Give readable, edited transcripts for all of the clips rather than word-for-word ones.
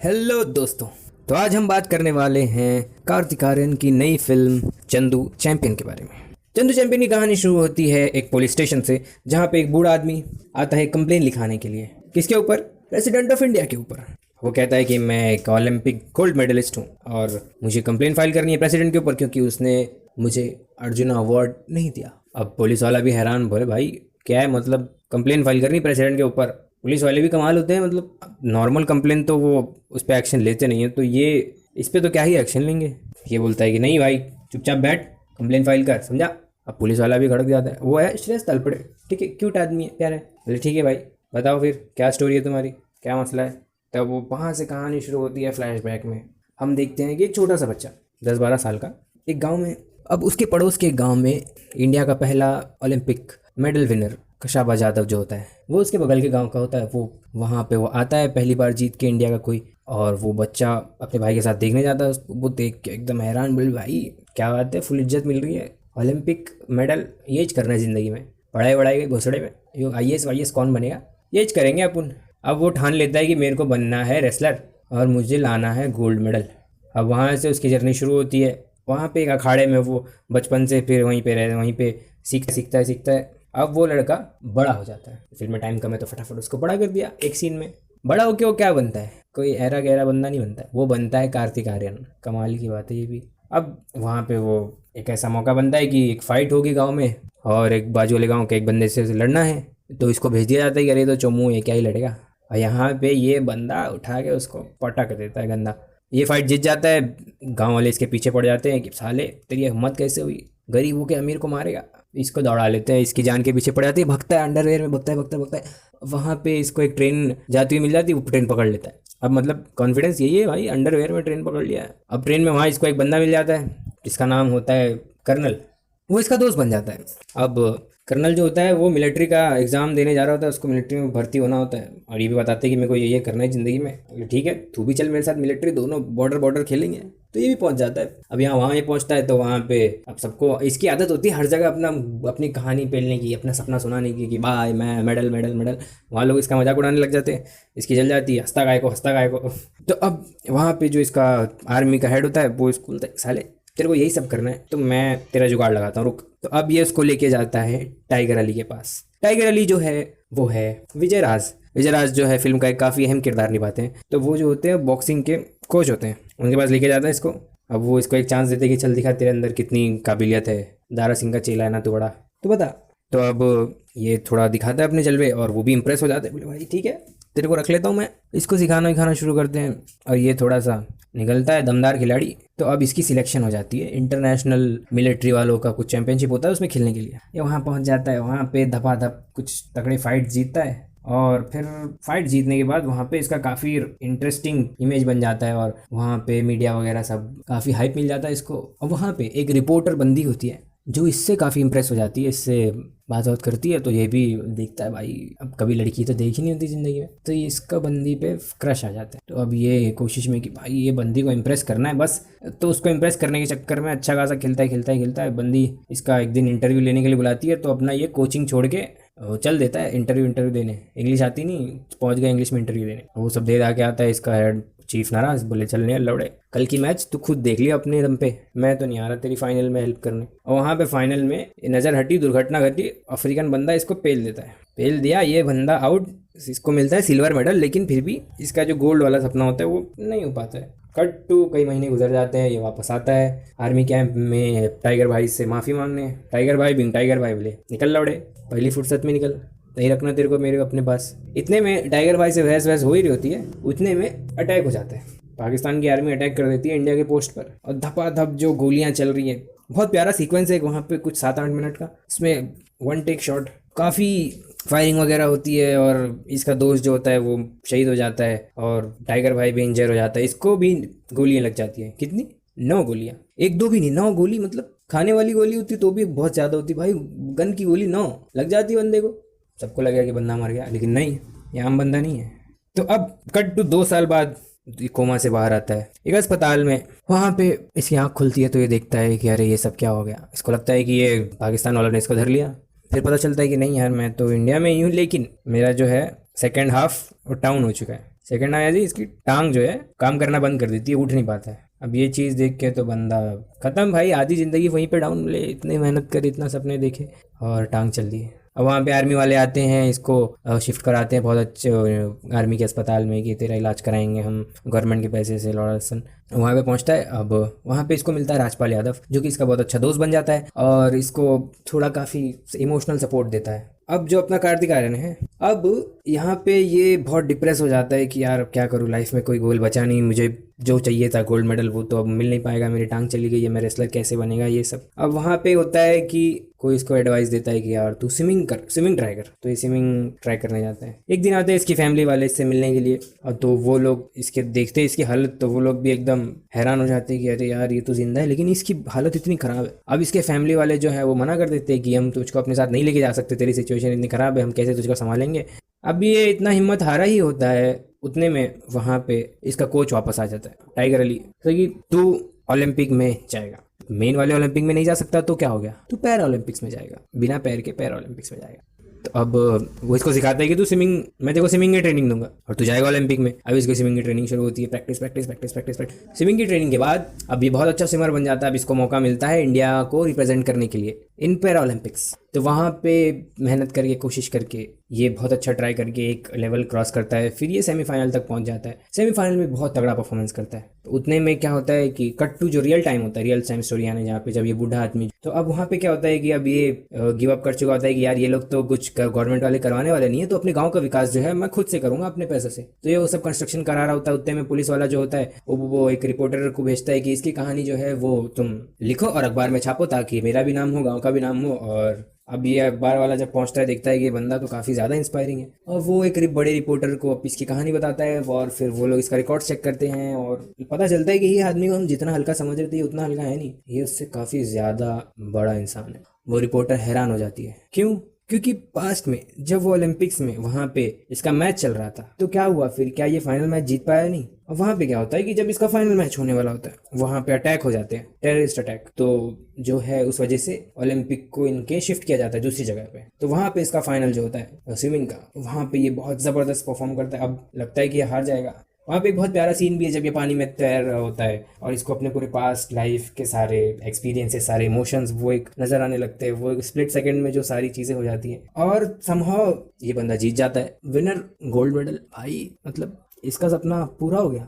Hello दोस्तों। तो आज हम बात करने वाले हैं कार्तिक आर्यन की नई फिल्म चंदू चैंपियन के बारे में। चंदू चैंपियन की कहानी शुरू होती है एक पुलिस स्टेशन से, जहां पे एक बूढ़ा आदमी आता है कंप्लेन लिखाने के लिए। किसके ऊपर? प्रेसिडेंट ऑफ इंडिया के ऊपर। वो कहता है कि मैं एक ओलंपिक गोल्ड मेडलिस्ट हूँ और मुझे कंप्लेन फाइल करनी है प्रेसिडेंट के ऊपर, क्योंकि उसने मुझे अर्जुन अवार्ड नहीं दिया। अब पुलिस वाला भी हैरान, बोले भाई क्या है, मतलब कंप्लेन फाइल करनी प्रेसिडेंट के ऊपर? पुलिस वाले भी कमाल होते हैं, मतलब नॉर्मल कंप्लेन तो वो उस पर एक्शन लेते नहीं है, तो ये इस पर तो क्या ही एक्शन लेंगे। ये बोलता है कि नहीं भाई, चुपचाप बैठ, कंप्लेन फाइल कर, समझा। अब पुलिस वाला भी खड़क जाता है। वो है श्रेयस तलपड़े, ठीक है, क्यूट आदमी है, प्यारा है। बोले ठीक है भाई, बताओ फिर क्या स्टोरी है तुम्हारी, क्या मसला है। तब वो वहाँ से कहानी शुरू होती है। फ्लैशबैक में हम देखते हैं कि एक छोटा सा बच्चा 10-12 साल का एक गाँव में, अब उसके पड़ोस के गाँव में इंडिया का पहला ओलंपिक मेडल विनर कशाबा यादव जो होता है, वो उसके बगल के गांव का होता है। वो वहाँ पे वो आता है पहली बार जीत के इंडिया का कोई, और वो बच्चा अपने भाई के साथ देखने जाता है उसको। वो देख के एकदम हैरान, बोले भाई क्या बात है, फुल इज्जत मिल रही है, ओलंपिक मेडल, ये करना है ज़िंदगी में, पढ़ाई वढ़ाई के घोसड़े में यो IAS वाईएस कौन बनेगा, ये करेंगे अपन। अब वो ठान लेता है कि मेरे को बनना है रेसलर और मुझे लाना है गोल्ड मेडल। अब वहाँ से उसकी जर्नी शुरू होती है। वहाँ पे एक अखाड़े में वो बचपन से फिर वहीं पे सीखता है। अब वो लड़का बड़ा हो जाता है। फिल्म में टाइम कम है तो फटाफट उसको बड़ा कर दिया एक सीन में। बड़ा हो के वो क्या बनता है? कोई ऐरा गहरा बंदा नहीं बनता है, वो बनता है कार्तिक आर्यन। कमाल की बात है ये भी। अब वहाँ पे वो एक ऐसा मौका बनता है कि एक फ़ाइट होगी गांव में, और एक बाजू वाले गांव के एक बंदे से लड़ना है, तो इसको भेज दिया जाता है कि अरे तो चोमू, ये क्या ही लड़ेगा। और यहाँ पे ये बंदा उठा के उसको पटक देता है गंदा। ये फाइट जीत जाता है। गाँव वाले इसके पीछे पड़ जाते हैं कि साले तेरी हिम्मत कैसे हुई, गरीब होके अमीर को मारेगा। इसको दौड़ा लेते हैं, इसकी जान के पीछे पड़ जाती है, भगता है अंडरवेयर में, भगता है। वहाँ पे इसको एक ट्रेन जाती हुई मिल जाती है, वो ट्रेन पकड़ लेता है। अब मतलब कॉन्फिडेंस यही है भाई, अंडरवेयर में ट्रेन पकड़ लिया है। अब ट्रेन में वहाँ इसको एक बंदा मिल जाता है जिसका नाम होता है कर्नल। वो इसका दोस्त बन जाता है। अब कर्नल जो होता है वो मिलिट्री का एग्ज़ाम देने जा रहा होता है, उसको मिलिट्री में भर्ती होना होता है, और ये भी बताते हैं कि मेरे को ये करना है ज़िंदगी में। ठीक है, तू भी चल मेरे साथ मिलिट्री, दोनों बॉर्डर खेलेंगे। तो ये भी पहुंच जाता है। अब वहाँ ये पहुंचता है तो वहाँ पे अब सबको इसकी आदत होती है हर जगह अपनी कहानी पेलने की, अपना सपना सुनाने की कि भाई मैं मेडल मेडल मेडल। वहाँ लोग इसका मजाक उड़ाने लग जाते हैं, इसकी जल जाती है, हंसता गाय को। तो अब वहाँ पे जो इसका आर्मी का हेड होता है वो इसको बोलता है साले तेरे को यही सब करना है तो मैं तेरा जुगाड़ लगाता हूँ, रुक। तो अब ये उसको लेके जाता है टाइगर अली के पास। टाइगर अली जो है वो है विजय राज जो है फिल्म का एक काफ़ी अहम किरदार निभाते हैं। तो वो जो होते हैं बॉक्सिंग के कोच होते हैं, उनके पास लेके जाता है इसको। अब वो इसको एक चांस देते हैं कि चल दिखा तेरे अंदर कितनी काबिलियत है, दारा सिंह का चेला है ना तू बड़ा, तो बता। तो अब ये थोड़ा दिखाता है अपने जलवे, और वो भी इंप्रेस हो जाते हैं, बोले भाई ठीक है तेरे को रख लेता हूँ मैं। इसको सिखाना शुरू करते हैं, और ये थोड़ा सा निकलता है दमदार खिलाड़ी। तो अब इसकी सिलेक्शन हो जाती है इंटरनेशनल मिलिट्री वालों का कुछ चैंपियनशिप होता है उसमें खेलने के लिए। ये वहाँ पहुँच जाता है, वहाँ पे धपाधप कुछ तगड़े फाइट जीतता है, और फिर फाइट जीतने के बाद वहाँ पे इसका काफ़ी इंटरेस्टिंग इमेज बन जाता है, और वहाँ पे मीडिया वगैरह सब काफ़ी हाइप मिल जाता है इसको। और वहाँ पे एक रिपोर्टर बंदी होती है जो इससे काफ़ी इंप्रेस हो जाती है, इससे बात करती है। तो ये भी देखता है भाई अब कभी लड़की तो देखी नहीं होती ज़िंदगी में, तो ये इसका बंदी पे क्रश आ जाता है। तो अब ये कोशिश में कि भाई ये बंदी को इम्प्रेस करना है बस, तो उसको इम्प्रेस करने के चक्कर में अच्छा खासा खेलता है। बंदी इसका एक दिन इंटरव्यू लेने के लिए बुलाती है, तो अपना ये कोचिंग छोड़ के चल देता है इंटरव्यू देने। इंग्लिश आती नहीं, पहुंच गया इंग्लिश में इंटरव्यू देने। वो सब दे के आता है। इसका हेड चीफ नाराज, बोले चल नहीं लौड़े, कल की मैच तू खुद देख लिया अपने दम पे, मैं तो नहीं आ रहा तेरी फाइनल में हेल्प करने। और वहाँ पे फाइनल में नज़र हटी, दुर्घटना घटी, अफ्रीकन बंदा इसको पेल देता है। पेल दिया, ये बंदा आउट, इसको मिलता है सिल्वर मेडल। लेकिन फिर भी इसका जो गोल्ड वाला सपना होता है वो नहीं हो पाता है। कट टू कई महीने गुजर जाते हैं, ये वापस आता है आर्मी कैंप में टाइगर भाई से माफ़ी मांगने। टाइगर भाई बिन टाइगर भाई बोले निकल लौड़े, पहली फुर्सत में निकल, नहीं रखना तेरे को मेरे अपने पास। इतने में टाइगर भाई से बहस हो ही रही होती है, उतने में अटैक हो जाता है। पाकिस्तान की आर्मी अटैक कर देती है इंडिया के पोस्ट पर, और धपाधप जो गोलियां चल रही हैं। बहुत प्यारा सीक्वेंस है वहाँ पे, कुछ 7-8 मिनट का। इसमें वन टेक शॉट, काफ़ी फायरिंग वगैरह होती है, और इसका दोस्त जो होता है वो शहीद हो जाता है, और टाइगर भाई भी इंजर हो जाता है। इसको भी गोलियाँ लग जाती हैं, कितनी? 9 गोलियाँ, 1-2 भी नहीं, 9 गोली। मतलब खाने वाली गोली होती तो भी बहुत ज़्यादा होती भाई, गन की गोली 9 लग जाती है बंदे को। सबको लगेगा कि बंदा मर गया, लेकिन नहीं, ये आम बंदा नहीं है। तो अब कट टू 2 साल बाद कोमा से बाहर आता है एक अस्पताल में। वहाँ पे इसकी आँख खुलती है तो ये देखता है कि अरे ये सब क्या हो गया। इसको लगता है कि ये पाकिस्तान वालों ने इसको धर लिया। फिर पता चलता है कि नहीं यार, मैं तो इंडिया में ही हूँ, लेकिन मेरा जो है सेकेंड हाफ वो टाउन हो चुका है। सेकंड आया जी, इसकी टांग जो है काम करना बंद कर देती है, उठ नहीं पाता है। अब ये चीज़ देख के तो बंदा खत्म भाई, आधी ज़िंदगी वहीं पे डाउन ले, इतनी मेहनत करे, इतना सपने देखे और टांग चल दी है। अब वहाँ पे आर्मी वाले आते हैं, इसको शिफ्ट कराते हैं बहुत अच्छे आर्मी के अस्पताल में कि तेरा इलाज कराएंगे हम गवर्नमेंट के पैसे से। लॉरेंसन वहाँ पे पहुँचता है। अब वहाँ पे इसको मिलता है राजपाल यादव, जो कि इसका बहुत अच्छा दोस्त बन जाता है और इसको थोड़ा काफ़ी इमोशनल सपोर्ट देता है। अब जो अपना कार्तिक आर्यन है, अब यहाँ पे ये बहुत डिप्रेस हो जाता है कि यार अब क्या करूँ, लाइफ में कोई गोल बचा नहीं, मुझे जो चाहिए था गोल्ड मेडल वो तो अब मिल नहीं पाएगा, मेरी टांग चली गई है, मैं रेसलर कैसे बनेगा ये सब। अब वहाँ पे होता है कि कोई इसको एडवाइस देता है कि यार तू स्विमिंग ट्राई कर। तो ये स्विमिंग ट्राई करने जाता है। एक दिन आते हैं इसकी फैमिली वाले इससे मिलने के लिए, और तो वो लोग इसके देखते हैं इसकी हालत, तो वो लोग भी एकदम हैरान हो जाते हैं कि अरे यार ये तो जिंदा है लेकिन इसकी हालत इतनी ख़राब है। अब इसके फैमिली वाले जो है वो मना कर देते हैं कि हम तुझको अपने साथ नहीं लेके जा सकते, तेरी सिचुएशन इतनी ख़राब है, हम कैसे तुझको संभालेंगे। अब ये इतना हिम्मत हारा ही होता है, उतने में वहाँ पे इसका कोच वापस आ जाता है, टाइगर अली। तो कि तू ओलंपिक में जाएगा, मेन वाले ओलंपिक में नहीं जा सकता तो क्या हो गया, तू पैरा ओलंपिक्स में जाएगा, बिना पैर के पैरा ओलंपिक्स में जाएगा। तो अब वो इसको सिखाता है कि तू स्विमिंग, मैं तेरे को स्विमिंग की ट्रेनिंग दूंगा और तू जाएगा ओलंपिक में। अब इसकी स्विमिंग की ट्रेनिंग शुरू होती है, practice practice practice practice practice. Swimming की ट्रेनिंग के बाद अब ये बहुत अच्छा स्विमर बन जाता है। अब इसको मौका मिलता है इंडिया को रिप्रेजेंट करने के लिए इन पैरा ओलंपिक्स। तो वहाँ पे मेहनत करके, कोशिश करके, ये बहुत अच्छा ट्राई करके एक लेवल क्रॉस करता है। फिर ये सेमीफाइनल तक पहुँच जाता है। सेमीफाइनल में बहुत तगड़ा परफॉर्मेंस करता है। तो उतने में क्या होता है कि कट टू जो रियल टाइम होता है, रियल टाइम स्टोरी यानी जहाँ पे जब ये बूढ़ा आदमी, तो अब वहाँ पे क्या होता है कि अब ये गिव अप कर चुका होता है कि यार ये लोग तो कुछ गवर्नमेंट वाले करवाने वाले नहीं है, तो अपने गांव का विकास जो है मैं खुद से करूंगा अपने पैसे से। तो ये वो सब कंस्ट्रक्शन करा रहा होता है। उतने में पुलिस वाला जो होता है वो एक रिपोर्टर को भेजता है कि इसकी कहानी जो है वो तुम लिखो और अखबार में छापो ताकि मेरा भी नाम हो, गाँव का भी नाम हो। और अब ये अखबार वाला जब पहुंचता है देखता है कि ये बंदा तो काफ़ी ज़्यादा इंस्पायरिंग है, और वो एक बड़े रिपोर्टर को इसकी कहानी बताता है। और फिर वो लोग इसका रिकॉर्ड चेक करते हैं और पता चलता है कि ये आदमी को हम जितना हल्का समझ रहे थे ये उतना हल्का है नहीं, ये उससे काफ़ी ज़्यादा बड़ा इंसान है। वो रिपोर्टर हैरान हो जाती है। क्यों? क्योंकि पास्ट में जब वो ओलंपिक्स में वहाँ पे इसका मैच चल रहा था तो क्या हुआ फिर, क्या ये फाइनल मैच जीत पाया नहीं? और वहाँ पे क्या होता है कि जब इसका फाइनल मैच होने वाला होता है वहाँ पे अटैक हो जाते हैं, टेररिस्ट अटैक। तो जो है उस वजह से ओलंपिक को इनके शिफ्ट किया जाता है दूसरी जगह पे। तो वहाँ पे इसका फाइनल जो होता है स्विमिंग का, वहाँ पे ये बहुत ज़बरदस्त परफॉर्म करता है। अब लगता है कि ये हार जाएगा। वहाँ पे एक बहुत प्यारा सीन भी है जब ये पानी में तैर रहा होता है और इसको अपने पूरे पास्ट लाइफ के सारे एक्सपीरियंसेस, सारे इमोशंस वो एक नज़र आने लगते हैं। वो एक स्प्लिट सेकंड में जो सारी चीज़ें हो जाती हैं और समहाउ ये बंदा जीत जाता है, विनर गोल्ड मेडल। भाई मतलब इसका सपना पूरा हो गया।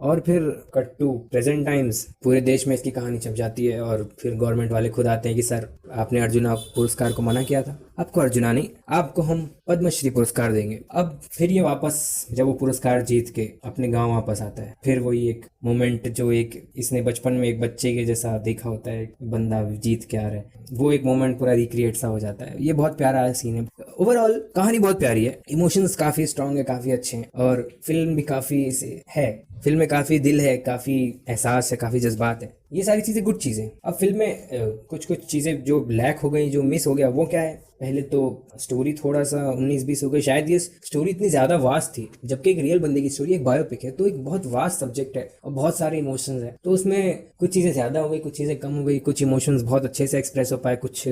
और फिर कट टू प्रेजेंट टाइम्स, पूरे देश में इसकी कहानी छप जाती है और फिर गवर्नमेंट वाले खुद आते हैं कि सर आपने अर्जुना पुरस्कार को मना किया था, आपको अर्जुना नहीं, आपको हम पद्मश्री पुरस्कार देंगे। अब फिर ये वापस जब वो पुरस्कार जीत के अपने गांव वापस आता है, फिर वही एक मोमेंट जो एक इसने बचपन में एक बच्चे के जैसा देखा होता है, बंदा जीत के आ रहा है, वो एक मोमेंट पूरा रिक्रिएट सा हो जाता है। ये बहुत प्यारा सीन है। ओवरऑल कहानी बहुत प्यारी है, इमोशंस काफ़ी स्ट्रॉन्ग है, काफ़ी अच्छे हैं, और फिल्म भी काफ़ी है, फिल्म में काफ़ी दिल है, काफ़ी एहसास है, काफ़ी जज्बात है। ये सारी चीज़ें गुड चीज़ें। अब फिल्म में कुछ चीज़ें जो ब्लैक हो गई, जो मिस हो गया, वो क्या है? पहले तो स्टोरी थोड़ा सा 19-20 हो गई। शायद ये स्टोरी इतनी ज़्यादा वास्ट थी, जबकि एक रियल बंदे की स्टोरी, एक बायोपिक है, तो एक बहुत वास्ट सब्जेक्ट है और बहुत सारे इमोशंस हैं। तो उसमें कुछ चीज़ें ज़्यादा हो गई, कुछ चीज़ें कम हो गई, कुछ इमोशंस बहुत अच्छे से एक्सप्रेस हो पाए, कुछ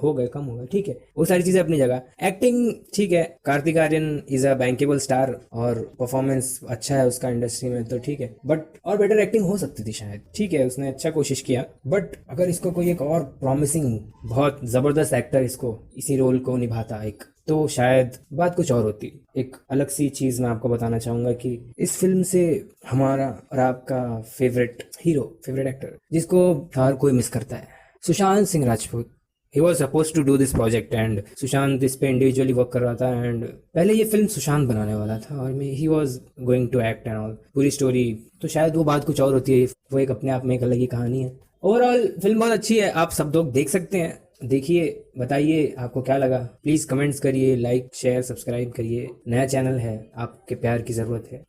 हो गए कम हो गए, ठीक है, वो सारी चीज़ें अपनी जगह। एक्टिंग ठीक है, Kartik Aaryan is a bankable star और परफॉर्मेंस अच्छा है उसका इंडस्ट्री में, तो ठीक है। बट और बेटर एक्टिंग हो सकती थी शायद, ठीक है, उसने अच्छा कोशिश किया। बट अगर इसको कोई एक और प्रॉमिसिंग बहुत ज़बरदस्त एक्टर इसको इसी रोल को निभाता एक, तो शायद बात कुछ और होती। एक अलग सी चीज़ मैं आपको बताना चाहूँगा कि इस फिल्म से हमारा और आपका फेवरेट हीरो, फेवरेट एक्टर, जिसको हर कोई मिस करता है, Sushant Singh Rajput. He was suppose to do this project and Sushant इस पे इंडिविजुअली वर्क कर रहा था। एंड पहले ये फिल्म सुशांत बनाने वाला था और he was going to act and all, पूरी स्टोरी। तो शायद वो बात कुछ और होती है, वो एक अपने आप में एक अलग ही कहानी है। ओवरऑल फिल्म बहुत अच्छी है, आप सब लोग देख सकते हैं, देखिए, बताइए आपको क्या लगा। प्लीज़ कमेंट्स करिए, लाइक शेयर सब्सक्राइब करिए। नया चैनल है, आपके प्यार की ज़रूरत है।